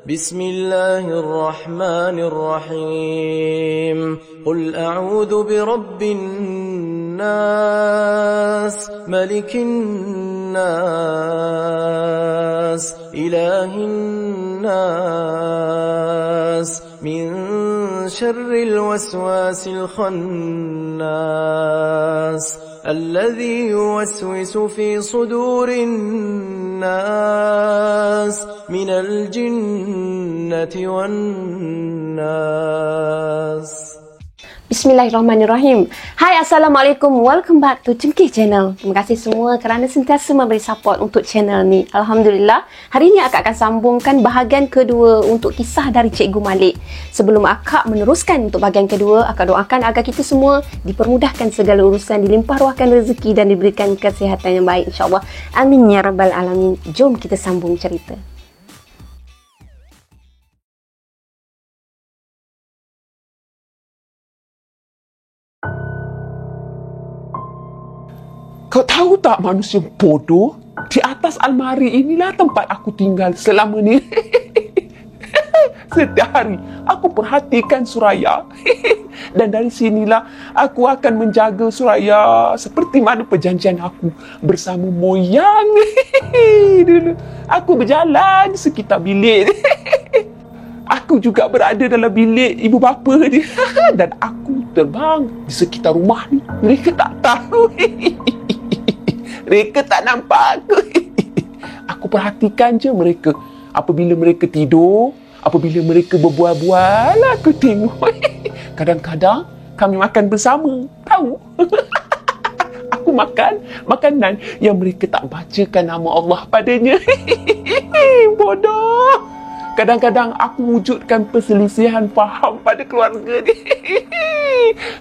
بسم الله الرحمن الرحيم قل أعوذ برب الناس ملك الناس إله الناس من شر الوسواس الخناس الذي يوسوس في صدور الناس من الجنة والناس. Bismillahirrahmanirrahim. Hai, Assalamualaikum. Welcome back to Cengkih Channel. Terima kasih semua kerana sentiasa memberi support untuk channel ni. Alhamdulillah. Hari ini akak akan sambungkan bahagian kedua untuk kisah dari Cikgu Malik. Sebelum akak meneruskan untuk bahagian kedua, akak doakan agar kita semua dipermudahkan segala urusan, dilimpah ruahkan rezeki dan diberikan kesihatan yang baik, insyaAllah. Amin ya rabbal alamin. Jom kita sambung cerita. Kau tahu tak, manusia bodoh? Di atas almari inilah tempat aku tinggal selama ni. Setiap hari aku perhatikan Suraya. Dan dari sinilah aku akan menjaga Suraya seperti mana perjanjian aku bersama moyang. Aku berjalan di sekitar bilik. Aku juga berada dalam bilik ibu bapa dia. Dan aku terbang di sekitar rumah ni. Mereka tak tahu. Mereka tak nampak aku. Aku perhatikan je mereka. Apabila mereka tidur, apabila mereka berbual-bual, aku tengok. Kadang-kadang kami makan bersama. Tahu? Aku makan makanan yang mereka tak bacakan nama Allah padanya. Bodoh. Kadang-kadang aku wujudkan perselisihan faham pada keluarga ni.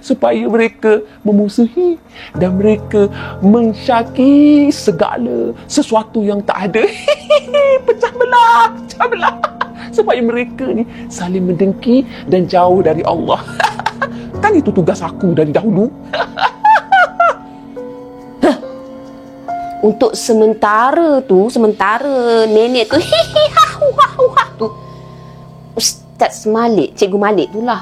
Supaya mereka memusuhi dan mereka mensyaki segala sesuatu yang tak ada. Pecah belah. Supaya mereka ni saling mendengki dan jauh dari Allah. Kan itu tugas aku dari dahulu. Untuk sementara nenek tu tu Ustaz Malik, Cikgu Malik tu lah,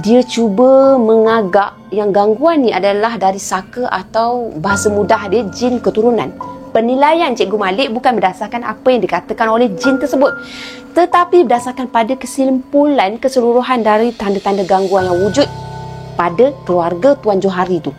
dia cuba mengagak yang gangguan ni adalah dari saka atau bahasa mudah dia jin keturunan. Penilaian Cikgu Malik bukan berdasarkan apa yang dikatakan oleh jin tersebut, tetapi berdasarkan pada kesimpulan keseluruhan dari tanda-tanda gangguan yang wujud pada keluarga Tuan Johari tu.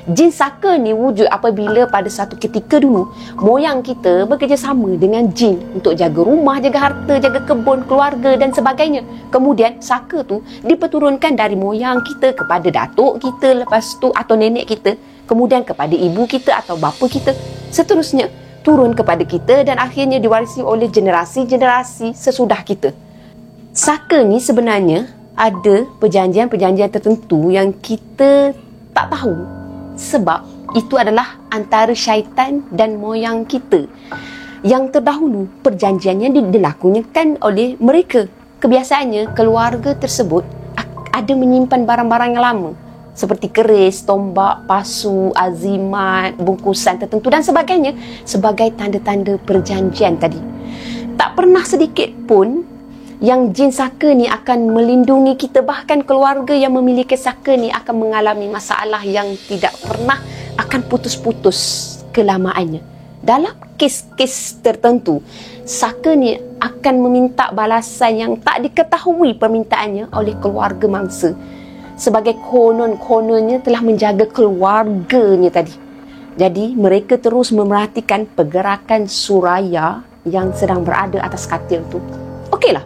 Jin saka ni wujud apabila pada satu ketika dulu moyang kita bekerjasama dengan jin untuk jaga rumah, jaga harta, jaga kebun, keluarga dan sebagainya. Kemudian saka tu diperturunkan dari moyang kita kepada datuk kita, lepas tu atau nenek kita, kemudian kepada ibu kita atau bapa kita, seterusnya turun kepada kita dan akhirnya diwarisi oleh generasi-generasi sesudah kita. Saka ni sebenarnya ada perjanjian-perjanjian tertentu yang kita tak tahu. Sebab itu adalah antara syaitan dan moyang kita. Yang terdahulu perjanjiannya dilakukan oleh mereka. Kebiasaannya keluarga tersebut ada menyimpan barang-barang yang lama, seperti keris, tombak, pasu, azimat, bungkusan tertentu dan sebagainya, sebagai tanda-tanda perjanjian tadi. Tak pernah sedikit pun yang jin saka ni akan melindungi kita. Bahkan keluarga yang memiliki saka ni akan mengalami masalah yang tidak pernah akan putus-putus kelamaannya. Dalam kes-kes tertentu, saka ni akan meminta balasan yang tak diketahui permintaannya oleh keluarga mangsa, sebagai konon-kononnya telah menjaga keluarganya tadi. Jadi mereka terus memerhatikan pergerakan Suraya yang sedang berada atas katil tu. Okeylah,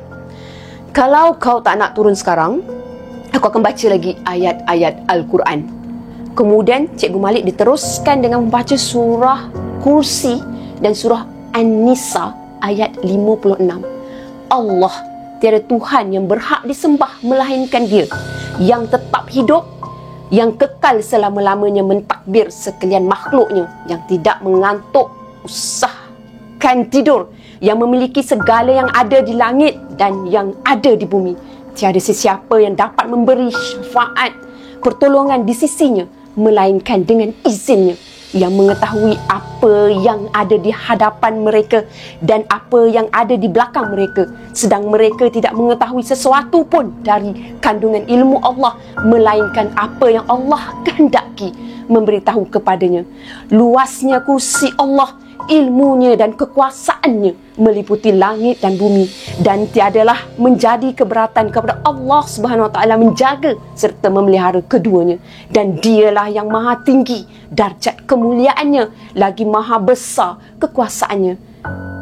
kalau kau tak nak turun sekarang, aku akan baca lagi ayat-ayat Al-Quran. Kemudian Cikgu Malik diteruskan dengan membaca surah Kursi dan surah An-Nisa ayat 56. Allah, tiada Tuhan yang berhak disembah melainkan Dia, yang tetap hidup, yang kekal selama-lamanya mentadbir sekalian makhluknya, yang tidak mengantuk, usahakan tidur, yang memiliki segala yang ada di langit dan yang ada di bumi. Tiada sesiapa yang dapat memberi syafaat pertolongan di sisinya melainkan dengan izinnya. yang mengetahui apa yang ada di hadapan mereka dan apa yang ada di belakang mereka, sedang mereka tidak mengetahui sesuatu pun dari kandungan ilmu Allah melainkan apa yang Allah kehendaki memberitahu kepadanya. Luasnya kursi Allah, ilmunya dan kekuasaannya meliputi langit dan bumi, dan tiadalah menjadi keberatan kepada Allah Subhanahu Wa Taala menjaga serta memelihara keduanya, dan dialah yang maha tinggi darjat kemuliaannya, lagi maha besar kekuasaannya.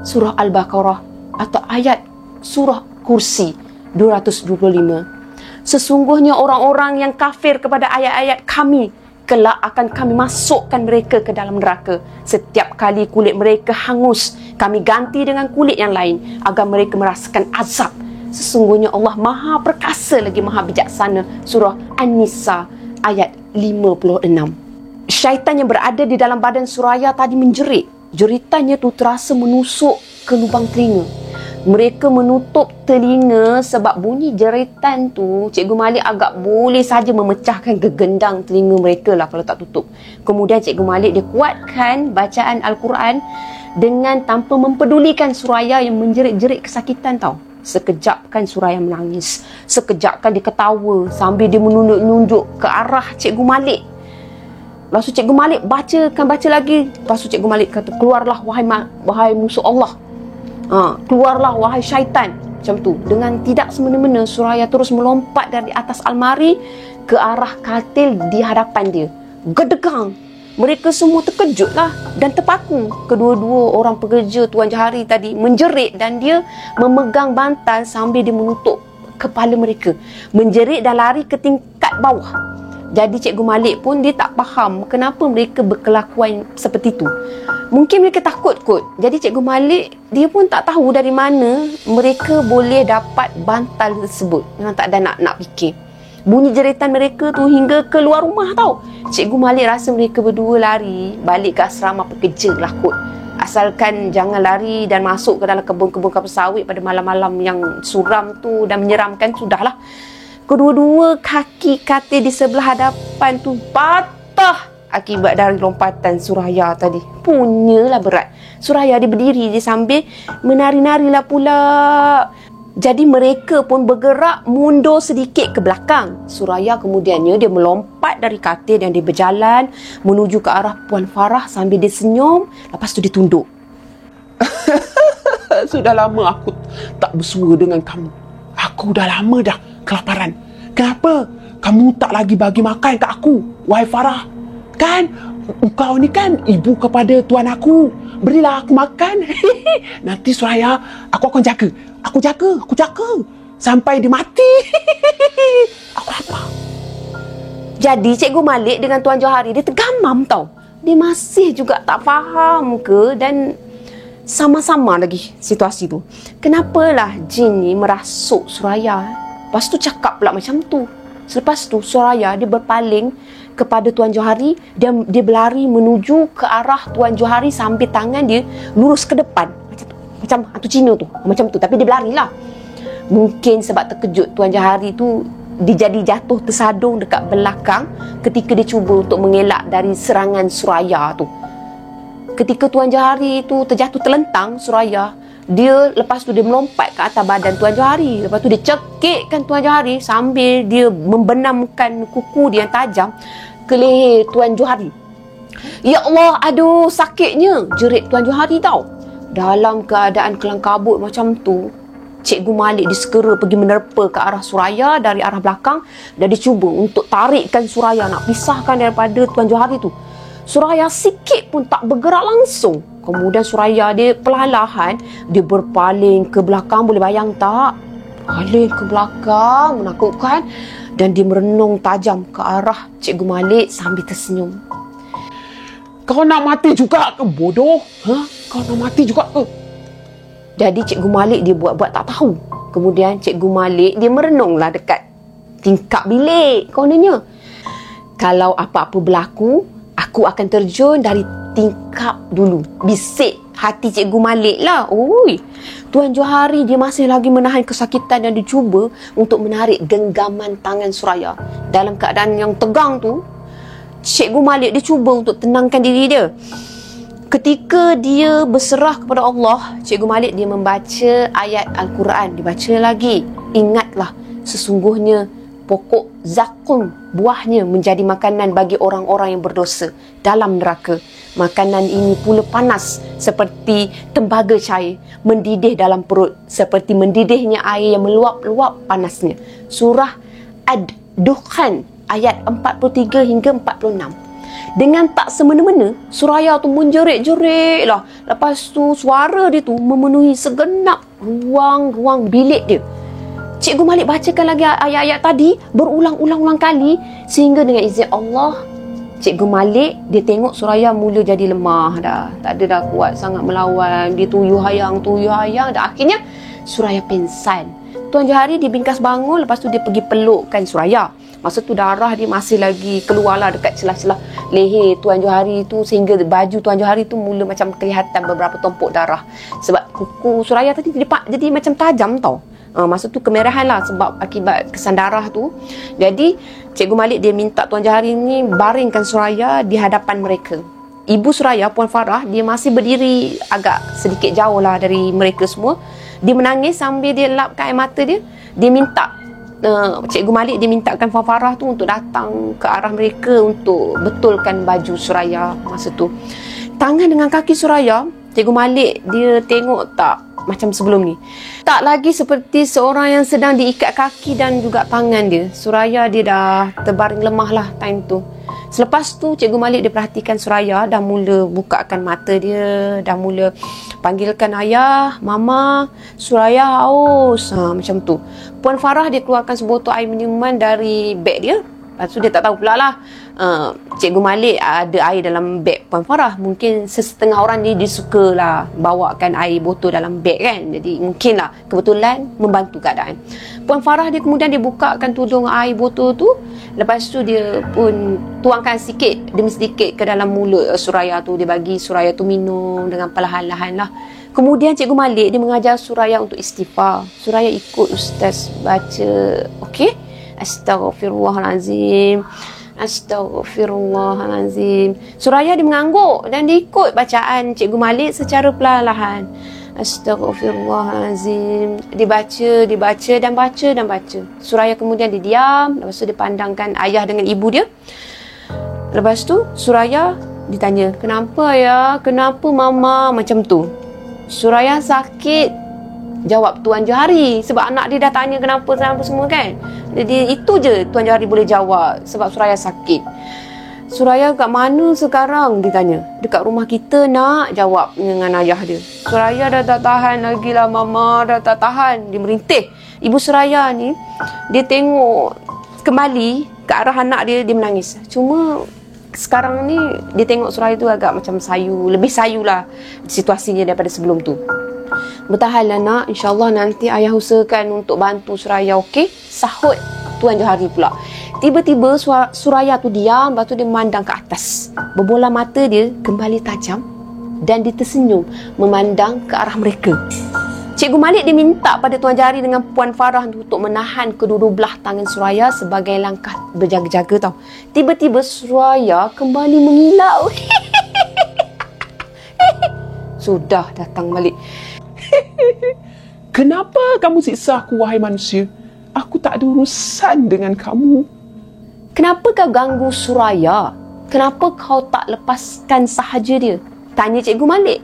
Surah Al-Baqarah atau ayat surah Kursi 225. Sesungguhnya orang-orang yang kafir kepada ayat-ayat kami, kelak akan kami masukkan mereka ke dalam neraka. Setiap kali kulit mereka hangus, kami ganti dengan kulit yang lain agar mereka merasakan azab. Sesungguhnya Allah maha perkasa lagi maha bijaksana. Surah An-Nisa ayat 56. Syaitan yang berada di dalam badan Suraya tadi menjerit. Jeritannya tu terasa menusuk ke lubang telinga. Mereka menutup telinga sebab bunyi jeritan tu Cikgu Malik agak boleh saja memecahkan gegendang telinga mereka lah kalau tak tutup. Kemudian Cikgu Malik dia kuatkan bacaan Al-Quran dengan tanpa mempedulikan Suraya yang menjerit-jerit kesakitan tau. Sekejap kan Suraya menangis, sekejap kan dia ketawa sambil dia menunjuk-nunjuk ke arah Cikgu Malik. Lepas tu Cikgu Malik baca lagi. Lepas tu Cikgu Malik kata, keluarlah wahai musuh Allah. Keluarlah wahai syaitan. Macam tu. Dengan tidak semena-mena Suraya terus melompat dari atas almari ke arah katil di hadapan dia. Gedegang. Mereka semua terkejutlah dan terpaku. Kedua-dua orang pekerja Tuan Johari tadi menjerit dan dia memegang bantal sambil dia menutup kepala mereka. Menjerit dan lari ke tingkat bawah. Jadi Cikgu Malik pun dia tak faham kenapa mereka berkelakuan seperti itu. Mungkin mereka takut kot. Jadi Cikgu Malik dia pun tak tahu dari mana mereka boleh dapat bantal tersebut. Memang tak ada nak fikir. Bunyi jeritan mereka tu hingga keluar rumah tau. Cikgu Malik rasa mereka berdua lari balik ke asrama pekerja lah kot. Asalkan jangan lari dan masuk ke dalam kebun-kebun kelapa sawit pada malam-malam yang suram tu dan menyeramkan, sudahlah. Kedua-dua kaki katil di sebelah hadapan tu patah akibat dari lompatan Suraya tadi. Punyalah berat. Suraya dia berdiri dia sambil menari-narilah pula. Jadi mereka pun bergerak mundur sedikit ke belakang. Suraya kemudiannya dia melompat dari katil dan dia berjalan menuju ke arah Puan Farah sambil dia senyum. Lepas tu dia tunduk. Sudah lama aku tak bersua dengan kamu. Aku dah lama dah kelaparan. Kenapa kamu tak lagi bagi makan kat aku, wahai Farah? Kan engkau ni kan ibu kepada tuan aku. Berilah aku makan. Nanti Suraya aku akan jaga. Aku jaga sampai dia mati. Aku lapar. Jadi Cikgu Malik dengan Tuan Johari dia tergamam tau. Dia masih juga tak faham ke dan sama-sama lagi situasi tu. Kenapalah jin ni merasuk Suraya? Lepas tu cakap pula macam tu. Selepas tu Suraya dia berpaling kepada Tuan Johari dan dia berlari menuju ke arah Tuan Johari sambil tangan dia lurus ke depan. Macam hantu Cina tu. Macam tu. Tapi dia berlari lah. Mungkin sebab terkejut Tuan Johari tu dia jadi jatuh tersadung dekat belakang ketika dia cuba untuk mengelak dari serangan Suraya tu. Ketika Tuan Johari tu terjatuh terlentang, Suraya, dia lepas tu dia melompat ke atas badan Tuan Johari. Lepas tu dia cekikkan Tuan Johari sambil dia membenamkan kuku dia yang tajam ke leher Tuan Johari. Ya Allah, aduh sakitnya, jerit Tuan Johari tau. Dalam keadaan kelang kabut macam tu, Cikgu Malik disegera pergi menerpa ke arah Suraya dari arah belakang dan dia cuba untuk tarikkan Suraya, nak pisahkan daripada Tuan Johari tu. Suraya sikit pun tak bergerak langsung. Kemudian Suraya dia perlahan dia berpaling ke belakang, boleh bayang tak? Paling ke belakang, menakutkan. Dan dia merenung tajam ke arah Cikgu Malik sambil tersenyum. Kau nak mati juga ke, bodoh? Kau nak mati juga ke? Jadi Cikgu Malik dia buat-buat tak tahu. Kemudian Cikgu Malik dia merenunglah dekat tingkap bilik. Kononnya, kalau apa-apa berlaku, aku akan terjun dari tingkap dulu. Bisik hati Cikgu Malik lah. Oi, Tuan Johari dia masih lagi menahan kesakitan dan dia cuba untuk menarik genggaman tangan Suraya. Dalam keadaan yang tegang tu, Cikgu Malik dia cuba untuk tenangkan diri dia. Ketika dia berserah kepada Allah, Cikgu Malik dia membaca ayat Al-Quran, dibaca lagi. Ingatlah, sesungguhnya pokok zakum, buahnya menjadi makanan bagi orang-orang yang berdosa dalam neraka. Makanan ini pula panas seperti tembaga cair, mendidih dalam perut seperti mendidihnya air yang meluap-luap panasnya. Surah Ad-Dukhan ayat 43 hingga 46. Dengan tak semena-mena, Suraya tu menjerit-jerit lah. Lepas tu suara dia tu memenuhi segenap ruang bilik dia. Cikgu Malik bacakan lagi ayat-ayat tadi berulang-ulang kali sehingga dengan izin Allah, Cikgu Malik dia tengok Suraya mula jadi lemah dah. Tak ada dah kuat sangat melawan. Dia tuyuh hayang dah. Akhirnya Suraya pingsan. Tuan Johari dia bingkas bangun, lepas tu dia pergi pelukkan Suraya. Masa tu darah dia masih lagi keluarlah dekat celah-celah leher Tuan Johari tu, sehingga baju Tuan Johari tu mula macam kelihatan beberapa tumpuk darah. Sebab kuku Suraya tadi jadi macam tajam tau. Masa tu kemerahan lah sebab akibat kesan darah tu. Jadi Cikgu Malik dia minta Tuan Johari ni baringkan Suraya di hadapan mereka. Ibu Suraya, Puan Farah, dia masih berdiri agak sedikit jauh lah dari mereka semua. Dia menangis sambil dia lapkan air mata dia. Dia minta Cikgu Malik dia mintakan Puan Farah tu untuk datang ke arah mereka untuk betulkan baju Suraya masa tu. Tangan dengan kaki Suraya, Cikgu Malik dia tengok tak macam sebelum ni. Tak lagi seperti seorang yang sedang diikat kaki dan juga tangan dia. Suraya dia dah terbaring lemah lah time tu. Selepas tu Cikgu Malik dia perhatikan Suraya dah mula bukakan mata dia, dah mula panggilkan ayah, mama, Suraya haus. Macam tu. Puan Farah dia keluarkan sebotol air minuman dari beg dia. Lepas tu dia tak tahu pula lah Cikgu Malik ada air dalam beg Puan Farah. Mungkin sesetengah orang ni dia suka lah bawakan air botol dalam beg kan. Jadi mungkin lah kebetulan membantu keadaan. Puan Farah dia kemudian dia bukakan tudung air botol tu. Lepas tu dia pun tuangkan sikit demi sedikit ke dalam mulut Suraya tu. Dia bagi Suraya tu minum dengan perlahan-lahan lah. Kemudian Cikgu Malik dia mengajar Suraya untuk istighfar. Suraya ikut Ustaz baca. Okey? Astaghfirullahalazim. Astaghfirullahalazim. Suraya dia mengangguk dan dia ikut bacaan Cikgu Malik secara perlahan. Astaghfirullahalazim. Dibaca dan baca. Suraya kemudian dia diam. Lepas tu dia pandangkan ayah dengan ibu dia. Lepas tu Suraya ditanya, kenapa ayah? Kenapa mama? Macam tu. Suraya sakit. Jawab Tuan Johari. Sebab anak dia dah tanya kenapa semua kan. Jadi itu je Tuan Johari boleh jawab. Sebab Suraya sakit. Suraya kat mana sekarang? Dia tanya. Dekat rumah kita nak, jawab dengan ayah dia. Suraya dah tak tahan lagi lah mama. Dah tak tahan. Dia merintih. Ibu Suraya ni dia tengok kembali ke arah anak dia. Dia menangis. Cuma sekarang ni dia tengok Suraya tu agak macam sayu. Lebih sayu lah situasinya daripada sebelum tu. Bertahanlah nak, insyaAllah nanti ayah usahakan untuk bantu Suraya, okey? Sahut Tuan Johari pula. Tiba-tiba Suraya tu diam, lepas tu dia memandang ke atas. Berbola mata dia kembali tajam dan dia tersenyum memandang ke arah mereka. Cikgu Malik dia minta pada Tuan Johari dengan Puan Farah untuk menahan kedua-dua belah tangan Suraya sebagai langkah berjaga-jaga tau. Tiba-tiba Suraya kembali mengilau. Sudah datang Malik. Kenapa kamu siksa aku, wahai manusia? Aku tak ada urusan dengan kamu. Kenapa kau ganggu Suraya? Kenapa kau tak lepaskan sahaja dia? Tanya Cikgu Malik.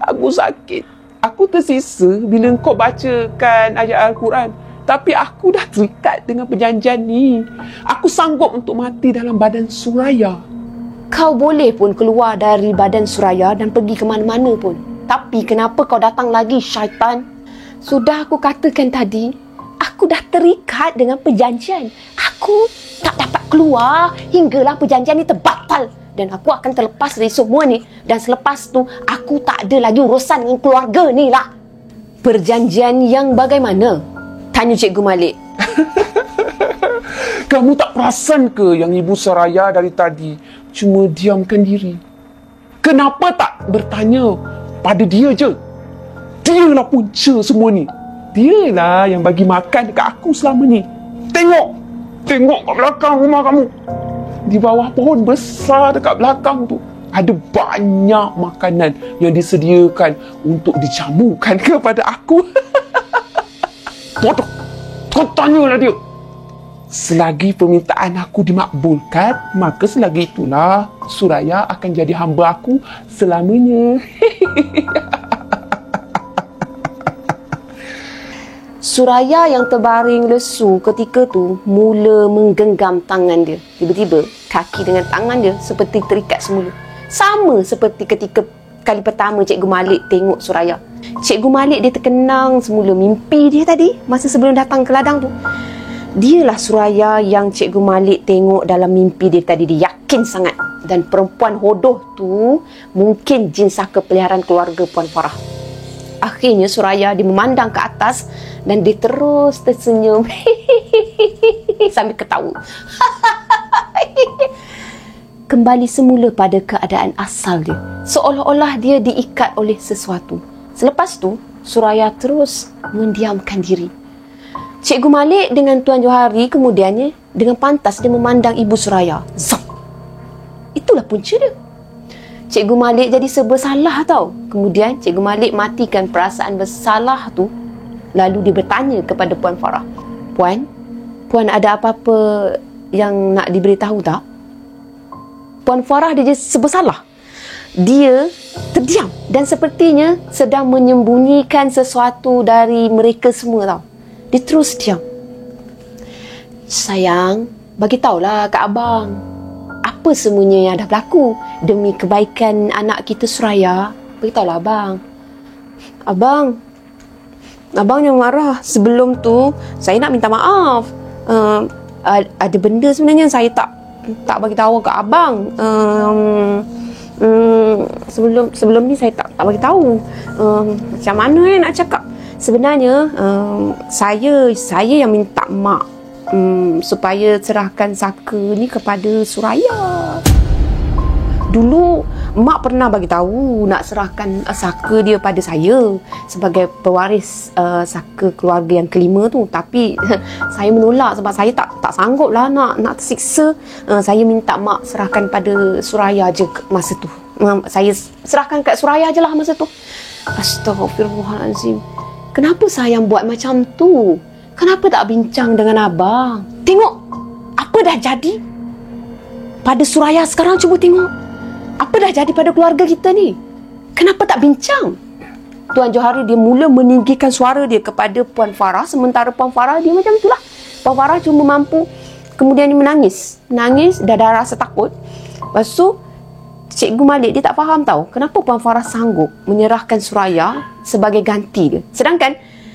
Aku sakit. Aku tersisa bila kau bacakan ayat Al-Quran. Tapi aku dah terikat dengan perjanjian ni. Aku sanggup untuk mati dalam badan Suraya. Kau boleh pun keluar dari badan Suraya dan pergi ke mana-mana pun. Tapi kenapa kau datang lagi, syaitan? Sudah aku katakan tadi, aku dah terikat dengan perjanjian. Aku tak dapat keluar hinggalah perjanjian ni terbatal. Dan aku akan terlepas dari semua ni. Dan selepas tu, aku tak ada lagi urusan dengan keluarga ni lah. Perjanjian yang bagaimana? Tanya Cikgu Malik. Kamu tak perasan ke yang Ibu Suraya dari tadi cuma diamkan diri? Kenapa tak bertanya pada dia je? Dialah punca semua ni. Dialah yang bagi makan dekat aku selama ni. Tengok, Tengok kat belakang rumah kamu. Di bawah pohon besar dekat belakang tu, ada banyak makanan yang disediakan untuk dicamukan kepada aku. Bodoh. Kau tanyalah dia. Selagi permintaan aku dimakbulkan, maka selagi itulah Suraya akan jadi hamba aku selamanya. Suraya yang terbaring lesu ketika tu mula menggenggam tangan dia. Tiba-tiba kaki dengan tangan dia seperti terikat semula. Sama seperti ketika kali pertama Cikgu Malik tengok Suraya. Cikgu Malik dia terkenang semula mimpi dia tadi masa sebelum datang ke ladang tu. Dialah Suraya yang Cikgu Malik tengok dalam mimpi dia tadi. Dia yakin sangat. Dan perempuan hodoh tu mungkin jin saka peliharaan keluarga Puan Farah. Akhirnya Suraya dia memandang ke atas dan dia terus tersenyum sambil ketawa. Kembali semula pada keadaan asal dia. Seolah-olah dia diikat oleh sesuatu. Selepas tu, Suraya terus mendiamkan diri. Cikgu Malik dengan Tuan Johari kemudiannya dengan pantas dia memandang ibu Suraya. Zam! Itulah punca dia. Cikgu Malik jadi serba salah tau. Kemudian Cikgu Malik matikan perasaan bersalah tu. Lalu dia bertanya kepada Puan Farah. Puan ada apa-apa yang nak diberitahu tak? Puan Farah dia jadi serba salah. Dia terdiam dan sepertinya sedang menyembunyikan sesuatu dari mereka semua tau. Dia terus diam. Sayang, bagi tahulah kat abang. Apa semuanya yang dah berlaku demi kebaikan anak kita Suraya. Beritahulah abang. Abang jangan marah. Sebelum tu saya nak minta maaf. Ada benda sebenarnya saya tak bagi tahu kat abang. Sebelum ni saya tak bagi tahu. Macam mana nak cakap? Sebenarnya saya yang minta mak supaya serahkan saka ni kepada Suraya. Dulu mak pernah bagi tahu nak serahkan saka dia pada saya sebagai pewaris saka keluarga yang kelima tu, tapi saya menolak sebab saya tak sanggup lah nak tersiksa. Saya minta mak serahkan pada Suraya je masa tu. Saya serahkan kat Suraya je lah masa tu. Astaghfirullahalazim. Kenapa sayang buat macam tu? Kenapa tak bincang dengan abang? Tengok apa dah jadi pada Suraya sekarang. Cuba tengok apa dah jadi pada keluarga kita ni. Kenapa tak bincang? Tuan Johari dia mula meninggikan suara dia kepada Puan Farah. Sementara Puan Farah dia macam itulah. Puan Farah cuma mampu kemudian dia menangis, dah rasa takut. Lepas tu Cikgu Malik dia tak faham tahu kenapa Puan Farah sanggup menyerahkan Suraya sebagai ganti dia. Sedangkan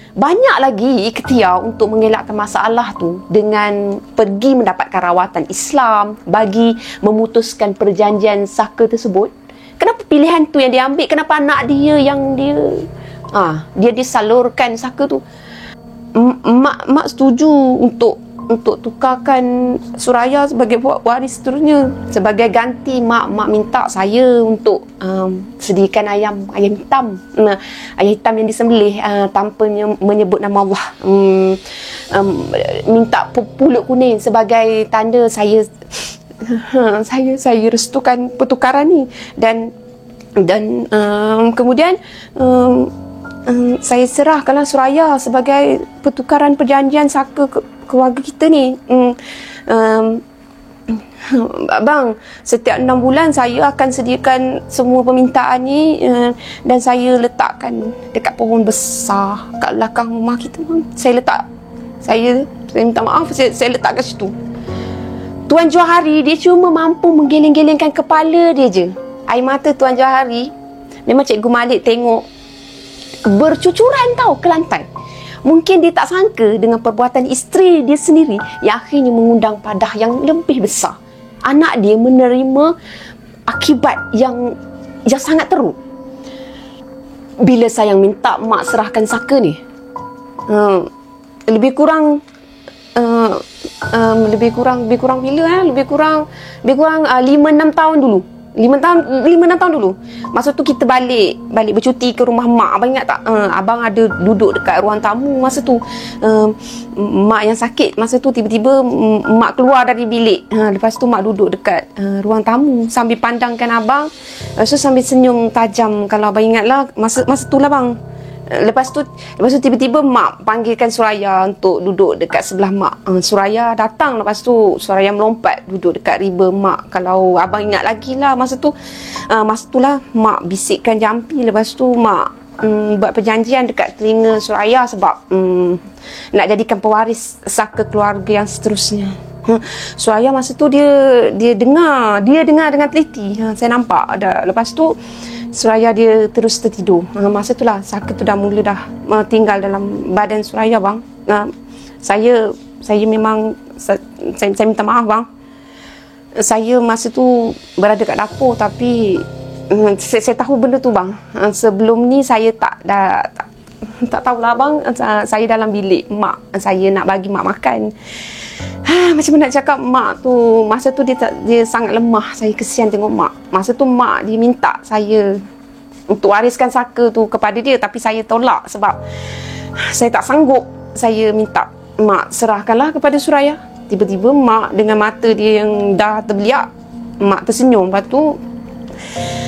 banyak lagi ikhtiar untuk mengelakkan masalah tu dengan pergi mendapatkan rawatan Islam bagi memutuskan perjanjian saka tersebut. Kenapa pilihan tu yang dia ambil? Kenapa anak dia yang dia disalurkan saka tu? Mak setuju untuk tukarkan Suraya sebagai waris seterusnya. Sebagai ganti mak minta saya untuk sediakan ayam hitam. Ayam hitam yang disembelih tanpa menyebut nama Allah. Minta pulut kuning sebagai tanda saya restukan pertukaran ni. Dan kemudian saya serahkanlah Suraya sebagai pertukaran perjanjian saka keluarga kita ni. Abang, setiap 6 bulan saya akan sediakan semua permintaan ni dan saya letakkan dekat pohon besar kat belakang rumah kita. Saya minta maaf, saya letak kat situ. Tuan Johari dia cuma mampu menggeleng-gelengkan kepala dia je. Air mata Tuan Johari memang Cikgu Malik tengok bercucuran tau ke lantai. Mungkin dia tak sangka dengan perbuatan isteri dia sendiri yang akhirnya mengundang padah yang lebih besar. Anak dia menerima akibat yang sangat teruk. Bila sayang minta mak serahkan saka ni, lebih kurang bila lebih kurang 5-6 tahun dulu. 5-6 tahun dulu. Masa tu kita balik bercuti ke rumah mak. Abang ingat tak? Abang ada duduk dekat ruang tamu masa tu. Mak yang sakit masa tu tiba-tiba mak keluar dari bilik. Lepas tu mak duduk dekat ruang tamu sambil pandangkan abang. So sambil senyum tajam. Kalau abang ingat lah masa tu lah bang. Lepas tu tiba-tiba mak panggilkan Suraya untuk duduk dekat sebelah mak. Suraya datang, lepas tu Suraya melompat duduk dekat riba mak. Kalau abang ingat lagi lah masa tu lah mak bisikkan jampi. Lepas tu mak buat perjanjian dekat telinga Suraya sebab nak jadikan pewaris saka keluarga yang seterusnya. Suraya masa tu dia dengar dengan teliti. Saya nampak ada. Lepas tu Suraya dia terus tertidur. Masa tu lah saka tu dah mula tinggal dalam badan Suraya bang. Saya memang saya minta maaf bang. Saya masa tu berada kat dapur tapi saya tahu benda tu bang. Sebelum ni saya tak tahulah bang. Saya dalam bilik mak, saya nak bagi mak makan. Macam mana nak cakap, mak tu masa tu dia sangat lemah. Saya kesian tengok mak. Masa tu mak dia minta saya untuk wariskan saka tu kepada dia, tapi saya tolak sebab saya tak sanggup. Saya minta mak serahkanlah kepada Suraya. Tiba-tiba mak dengan mata dia yang dah terbeliak, mak tersenyum. Lepas tu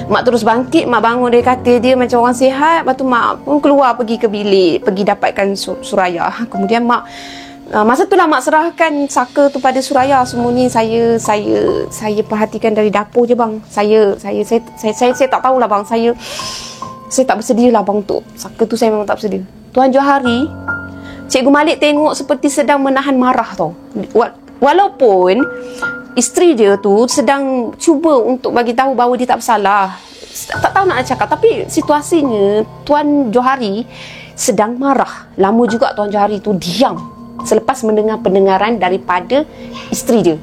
mak terus bangkit, mak bangun dari katil dia macam orang sihat. Lepas tu mak pun keluar pergi ke bilik, pergi dapatkan Suraya. Kemudian mak masa tu lah mak serahkan saka tu pada Suraya. Semua ni saya perhatikan dari dapur je bang. Saya tak tahulah bang. Saya tak bersedia lah bang untuk saka tu. Saya memang tak bersedia. Tuan Johari, Cikgu Malik tengok seperti sedang menahan marah tau. Walaupun isteri dia tu sedang cuba untuk bagi tahu bahawa dia tak bersalah. Tak tahu nak cakap, tapi situasinya Tuan Johari sedang marah. Lama juga Tuan Johari tu diam selepas mendengar pendengaran daripada isteri dia.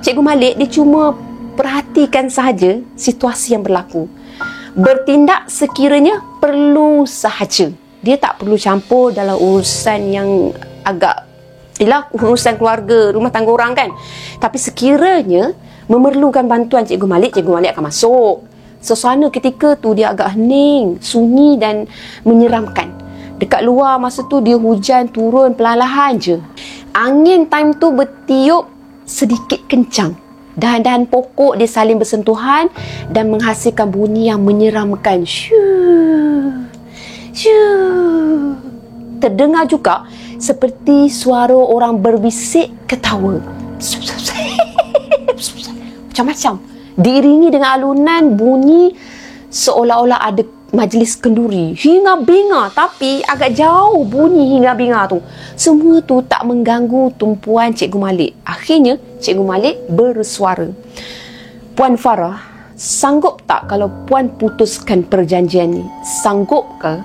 Cikgu Malik dia cuma perhatikan sahaja situasi yang berlaku. Bertindak sekiranya perlu sahaja. Dia tak perlu campur dalam urusan yang agak urusan keluarga, rumah tangga orang kan. Tapi sekiranya memerlukan bantuan Cikgu Malik akan masuk. Suasana ketika tu dia agak hening, sunyi dan menyeramkan. Dekat luar masa tu dia hujan turun perlahan-lahan je. Angin time tu bertiup sedikit kencang. Dahan-dahan pokok dia saling bersentuhan dan menghasilkan bunyi yang menyeramkan. Syuh, syuh. Terdengar juga seperti suara orang berbisik ketawa. Macam-macam. Diiringi dengan alunan bunyi seolah-olah ada majlis kenduri. Hinga-binga, tapi agak jauh bunyi hinga-binga tu. Semua tu tak mengganggu tumpuan Cikgu Malik. Akhirnya, Cikgu Malik bersuara. Puan Farah, sanggup tak kalau Puan putuskan perjanjian ni? Sanggup ke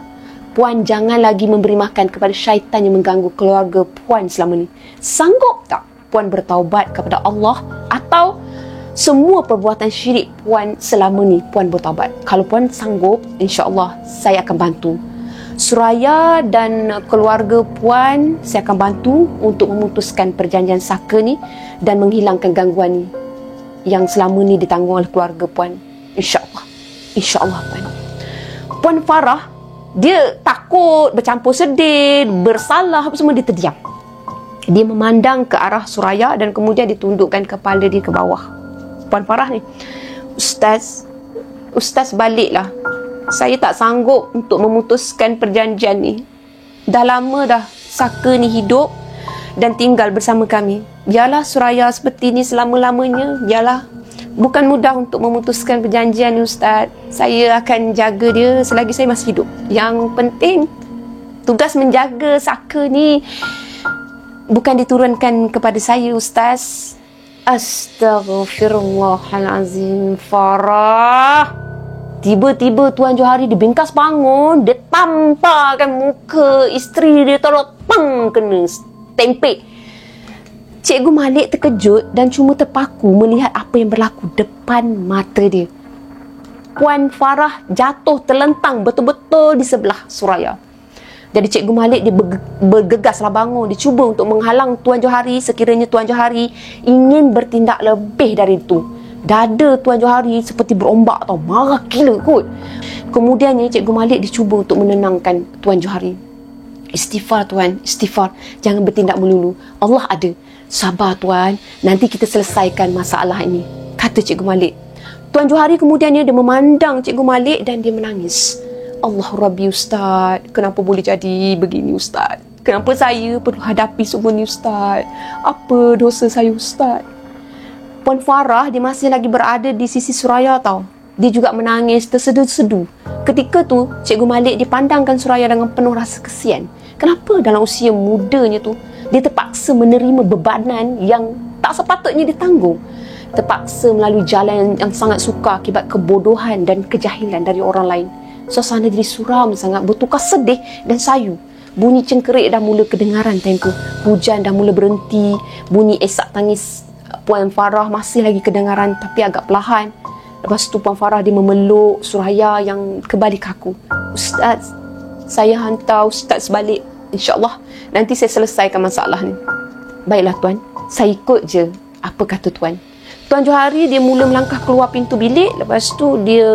Puan jangan lagi memberi makan kepada syaitan yang mengganggu keluarga Puan selama ni? Sanggup tak Puan bertaubat kepada Allah? Atau semua perbuatan syirik Puan selama ni Puan bertaubat? Kalau Puan sanggup, insya-Allah saya akan bantu. Suraya dan keluarga Puan saya akan bantu untuk memutuskan perjanjian saka ni dan menghilangkan gangguan ni yang selama ni ditanggung oleh keluarga Puan. Insya-Allah. Insya-Allah Puan. Puan Farah dia takut, bercampur sedih, bersalah, apa semua, dia terdiam. Dia memandang ke arah Suraya dan kemudian ditundukkan kepala dia ke bawah. Puan Farah ni, Ustaz baliklah. Saya tak sanggup untuk memutuskan perjanjian ni. Dah lama dah saka ni hidup dan tinggal bersama kami. Biarlah Suraya seperti ni selama-lamanya. Biarlah. Bukan mudah untuk memutuskan perjanjian ni Ustaz. Saya akan jaga dia selagi saya masih hidup. Yang penting, tugas menjaga saka ni bukan diturunkan kepada saya Ustaz. Astaghfirullahalazim. Farah. Tiba-tiba Tuan Johari dibingkas bangun. Dia tampakkan muka isteri dia taruh pang kena tempek. Cikgu Malik terkejut dan cuma terpaku melihat apa yang berlaku depan mata dia. Puan Farah jatuh terlentang betul-betul di sebelah Suraya. Jadi Cikgu Malik dia bergegaslah bangun. Dia cuba untuk menghalang Tuan Johari sekiranya Tuan Johari ingin bertindak lebih dari itu. Dada Tuan Johari seperti berombak tau. Marah gila kot. Kemudiannya Cikgu Malik dicuba untuk menenangkan Tuan Johari. Istighfar Tuan, istighfar. Jangan bertindak melulu. Allah ada. Sabar Tuan, nanti kita selesaikan masalah ini, kata Cikgu Malik. Tuan Johari kemudiannya dia memandang Cikgu Malik dan dia menangis. Allah Rabbi Ustaz, kenapa boleh jadi begini Ustaz? Kenapa saya perlu hadapi semua ni Ustaz? Apa dosa saya Ustaz? Puan Farah dia masih lagi berada di sisi Suraya tau. Dia juga menangis tersedu-sedu. Ketika tu Cikgu Malik dipandangkan Suraya dengan penuh rasa kesian. Kenapa dalam usia mudanya tu dia terpaksa menerima bebanan yang tak sepatutnya ditanggung? Terpaksa melalui jalan yang sangat sukar akibat kebodohan dan kejahilan dari orang lain. Suasana jadi suram sangat, bertukar sedih dan sayu. Bunyi cengkerik dah mula kedengaran time tu. Hujan dah mula berhenti. Bunyi esak tangis Puan Farah masih lagi kedengaran tapi agak perlahan. Lepas tu Puan Farah dia memeluk Suraya yang kembali kaku. Ustaz, saya hantar Ustaz balik. InsyaAllah nanti saya selesaikan masalah ni. Baiklah Tuan, saya ikut je apa kata Tuan. Tuan Johari dia mula melangkah keluar pintu bilik. Lepas tu dia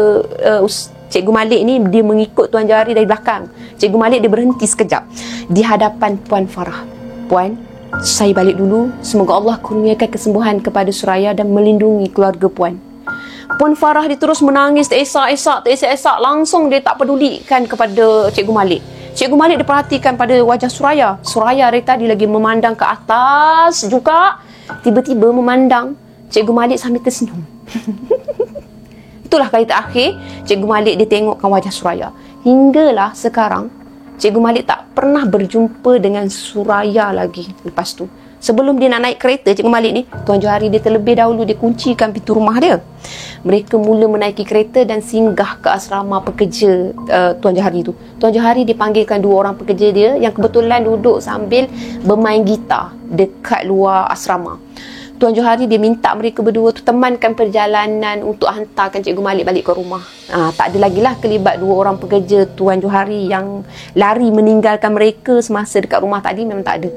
Cikgu Malik ni dia mengikut Tuan Johari dari belakang. Cikgu Malik dia berhenti sekejap di hadapan Puan Farah. Puan, saya balik dulu. Semoga Allah kurniakan kesembuhan kepada Suraya dan melindungi keluarga Puan. Puan Farah dia terus menangis teresak-esak. Langsung dia tak pedulikan kepada Cikgu Malik. Cikgu Malik dia perhatikan pada wajah Suraya. Suraya dari tadi lagi memandang ke atas juga. Tiba-tiba memandang Cikgu Malik sambil tersenyum. Itulah kali terakhir Cikgu Malik dia tengokkan wajah Suraya. Hinggalah sekarang Cikgu Malik tak pernah berjumpa dengan Suraya lagi lepas tu. Sebelum dia nak naik kereta Cikgu Malik ni, Tuan Johari dia terlebih dahulu dia kuncikan pintu rumah dia. Mereka mula menaiki kereta dan singgah ke asrama pekerja Tuan Johari tu. Tuan Johari dipanggilkan dua orang pekerja dia yang kebetulan duduk sambil bermain gitar dekat luar asrama. Tuan Johari dia minta mereka berdua tu temankan perjalanan untuk hantarkan Cikgu Malik balik ke rumah. Tak ada lagi lah kelibat dua orang pekerja Tuan Johari yang lari meninggalkan mereka semasa dekat rumah tadi, memang tak ada.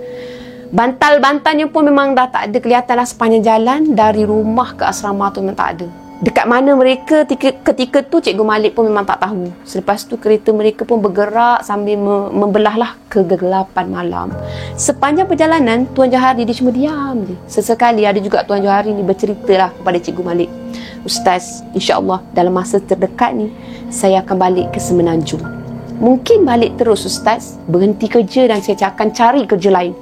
Bantal-bantalnya pun memang dah tak ada kelihatan lah sepanjang jalan dari rumah ke asrama tu, memang tak ada. Dekat mana mereka ketika tu Cikgu Malik pun memang tak tahu. Selepas tu kereta mereka pun bergerak sambil membelahlah kegelapan malam. Sepanjang perjalanan Tuan Johari dia cuma diam je. Sesekali ada juga Tuan Johari ni berceritalah kepada Cikgu Malik. Ustaz, insya-Allah dalam masa terdekat ni saya akan balik ke Semenanjung. Mungkin balik terus Ustaz, berhenti kerja dan saya akan cari kerja lain.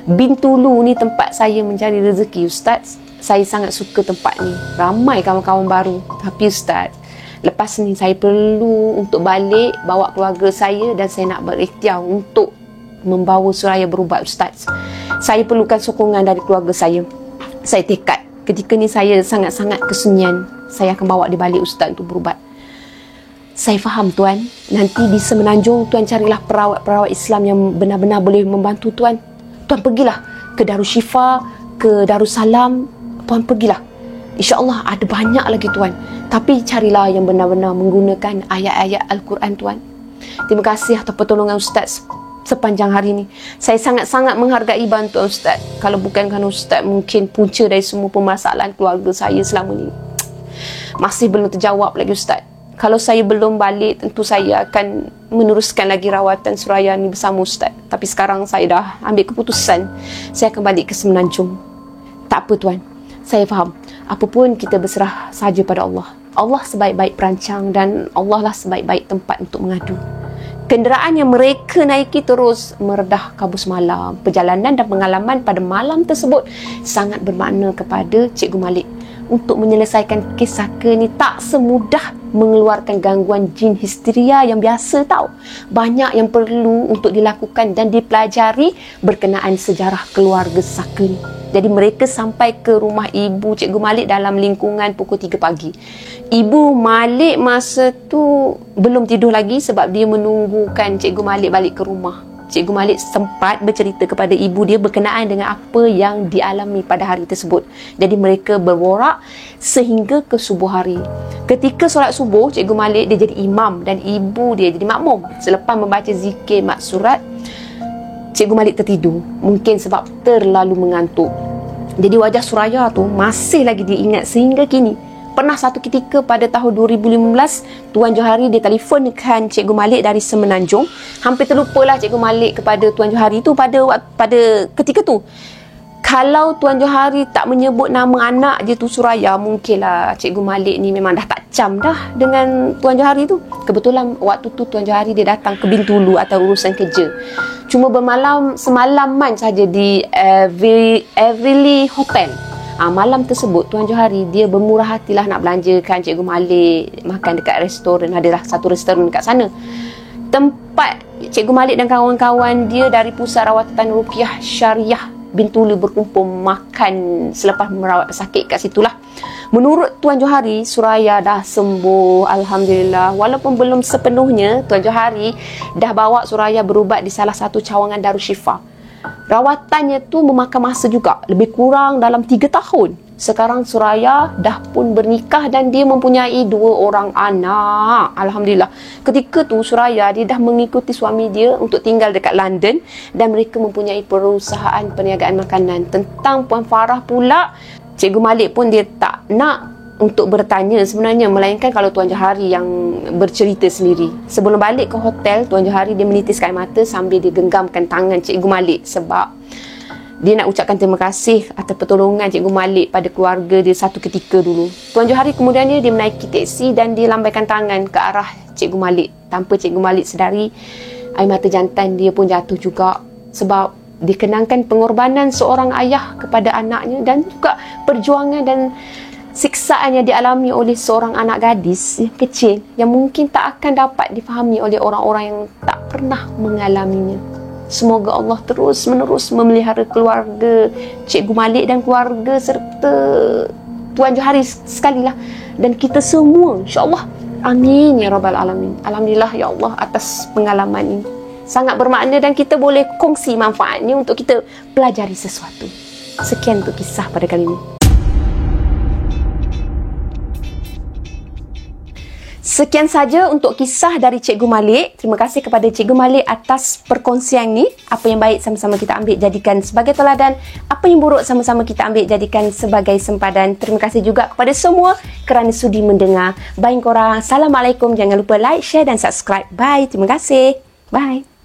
Bintulu ni tempat saya mencari rezeki Ustaz. Saya sangat suka tempat ni. Ramai kawan-kawan baru. Tapi Ustaz, lepas ni saya perlu untuk balik bawa keluarga saya dan saya nak berikhtiar untuk membawa Suraya berubat Ustaz. Saya perlukan sokongan dari keluarga saya. Saya tekad ketika ni saya sangat-sangat kesunyian. Saya akan bawa dia balik Ustaz untuk berubat. Saya faham Tuan. Nanti di Semenanjung Tuan carilah perawat-perawat Islam yang benar-benar boleh membantu Tuan. Tuan pergilah ke Darusshifa, ke Darussalam. Tuan pergilah. InsyaAllah ada banyak lagi Tuan. Tapi carilah yang benar-benar menggunakan ayat-ayat Al-Quran Tuan. Terima kasih atas pertolongan Ustaz sepanjang hari ini. Saya sangat-sangat menghargai bantuan Ustaz. Kalau bukan kerana Ustaz, mungkin punca dari semua permasalahan keluarga saya selama ini masih belum terjawab lagi Ustaz. Kalau saya belum balik, tentu saya akan meneruskan lagi rawatan Suraya ni bersama Ustaz. Tapi sekarang saya dah ambil keputusan. Saya akan balik ke Semenanjung. Tak apa Tuan. Saya faham. Apapun kita berserah saja pada Allah. Allah sebaik-baik perancang dan Allah lah sebaik-baik tempat untuk mengadu. Kenderaan yang mereka naiki terus meredah kabus malam. Perjalanan dan pengalaman pada malam tersebut sangat bermakna kepada Cikgu Malik. Untuk menyelesaikan kes saka ni tak semudah mengeluarkan gangguan jin histeria yang biasa tau. Banyak yang perlu untuk dilakukan dan dipelajari berkenaan sejarah keluarga saka ni. Jadi mereka sampai ke rumah ibu Cikgu Malik dalam lingkungan pukul 3 pagi. Ibu Malik masa tu belum tidur lagi sebab dia menunggukan Cikgu Malik balik ke rumah. Cikgu Malik sempat bercerita kepada ibu dia berkenaan dengan apa yang dialami pada hari tersebut. Jadi mereka berborak sehingga ke subuh hari. Ketika solat subuh, Cikgu Malik dia jadi imam dan ibu dia jadi makmum. Selepas membaca zikir maksurat, Cikgu Malik tertidur. Mungkin sebab terlalu mengantuk. Jadi wajah Suraya tu masih lagi diingat sehingga kini. Pernah satu ketika pada tahun 2015, Tuan Johari dia telefonkan Cikgu Malik dari Semenanjung. Hampir terlupalah Cikgu Malik kepada Tuan Johari tu pada ketika tu. Kalau Tuan Johari tak menyebut nama anak je tu Suraya, mungkinlah Cikgu Malik ni memang dah tak cam dah dengan Tuan Johari tu. Kebetulan waktu tu Tuan Johari dia datang ke Bintulu atau urusan kerja. Cuma semalaman saja di Everly Hotel. Malam tersebut Tuan Johari dia bermurah hatilah nak belanjakan Cikgu Malik makan dekat restoran. Adalah satu restoran dekat sana. Tempat Cikgu Malik dan kawan-kawan dia dari Pusat Rawatan Rupiah Syariah Bintulu berkumpul makan selepas merawat pesakit kat situlah. Menurut Tuan Johari, Suraya dah sembuh, alhamdulillah. Walaupun belum sepenuhnya, Tuan Johari dah bawa Suraya berubat di salah satu cawangan Darusshifa. Rawatannya tu memakan masa juga, lebih kurang dalam 3 tahun. Sekarang Suraya dah pun bernikah dan dia mempunyai 2 orang anak. Alhamdulillah. Ketika tu Suraya dia dah mengikuti suami dia untuk tinggal dekat London dan mereka mempunyai perusahaan perniagaan makanan. Tentang Puan Farah pula, Cikgu Malik pun dia tak nak untuk bertanya sebenarnya, melainkan kalau Tuan Johari yang bercerita sendiri. Sebelum balik ke hotel, Tuan Johari dia menitiskan air mata sambil dia genggamkan tangan Cikgu Malik sebab dia nak ucapkan terima kasih atas pertolongan Cikgu Malik pada keluarga dia satu ketika dulu. Tuan Johari kemudiannya dia menaiki teksi dan dia lambaikan tangan ke arah Cikgu Malik. Tanpa Cikgu Malik sedari, air mata jantan dia pun jatuh juga sebab dikenangkan pengorbanan seorang ayah kepada anaknya dan juga perjuangan dan siksaan yang dialami oleh seorang anak gadis yang kecil yang mungkin tak akan dapat difahami oleh orang-orang yang tak pernah mengalaminya. Semoga Allah terus-menerus memelihara keluarga Cikgu Malik dan keluarga serta Tuan Johari sekali lah. Dan kita semua, insyaAllah. Amin ya Rabbal Alamin. Alhamdulillah ya Allah atas pengalaman ini. Sangat bermakna dan kita boleh kongsi manfaatnya untuk kita pelajari sesuatu. Sekian untuk kisah pada kali ini. Sekian saja untuk kisah dari Cikgu Malik. Terima kasih kepada Cikgu Malik atas perkongsian ni. Apa yang baik sama-sama kita ambil jadikan sebagai teladan. Apa yang buruk sama-sama kita ambil jadikan sebagai sempadan. Terima kasih juga kepada semua kerana sudi mendengar. Baik korang. Assalamualaikum. Jangan lupa like, share dan subscribe. Bye. Terima kasih. Bye.